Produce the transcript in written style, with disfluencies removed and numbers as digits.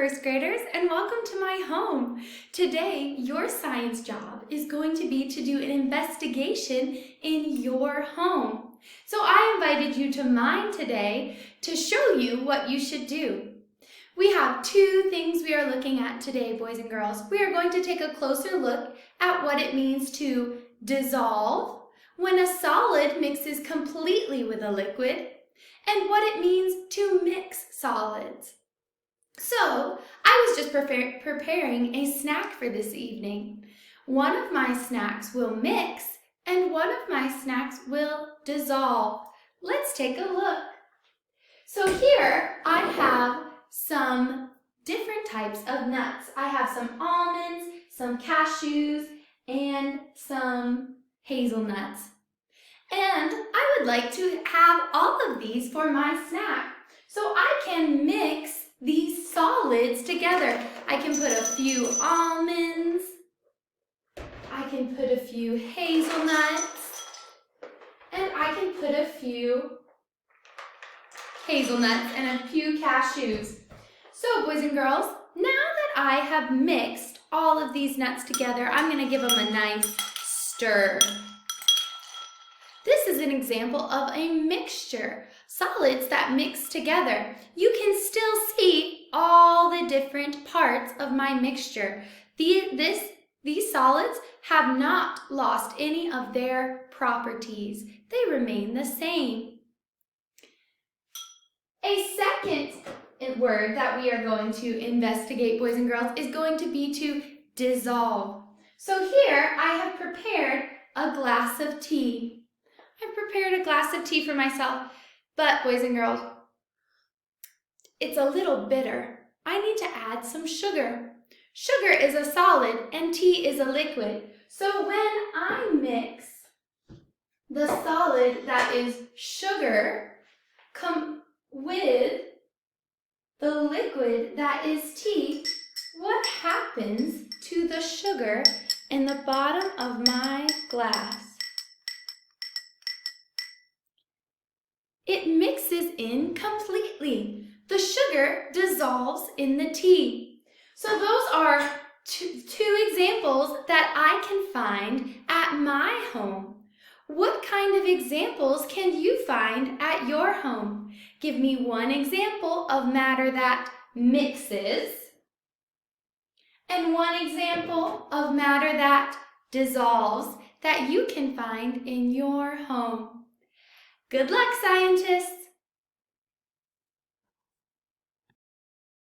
first graders, and welcome to my home. Today, your science job is going to be to do an investigation in your home. So I invited you to mine today to show you what you should do. We have two things we are looking at today, boys and girls. We are going to take a closer look at what it means to dissolve when a solid mixes completely with a liquid, and what it means to mix solids. So, I was just preparing a snack for this evening. One of my snacks will mix, and one of my snacks will dissolve. Let's take a look. So here I have some different types of nuts. I have some almonds, some cashews, and some hazelnuts. And I would like to have all of these for my snack. So I can mix these solids together. I can put a few almonds, I can put a few hazelnuts, and I can put a few hazelnuts and a few cashews. So boys and girls, now that I have mixed all of these nuts together, I'm going to give them a nice stir. This is an example of a mixture, solids that mix together. You can still see all the different parts of my mixture. These solids have not lost any of their properties. They remain the same. A second word that we are going to investigate, boys and girls, is going to be to dissolve. So here I have prepared a glass of tea. I've prepared a glass of tea for myself, but boys and girls, it's a little bitter. I need to add some sugar. Sugar is a solid and tea is a liquid. So when I mix the solid that is sugar with the liquid that is tea, what happens to the sugar in the bottom of my glass? It mixes in completely. The sugar dissolves in the tea. So those are two examples that I can find at my home. What kind of examples can you find at your home? Give me one example of matter that mixes and one example of matter that dissolves that you can find in your home. Good luck, scientists!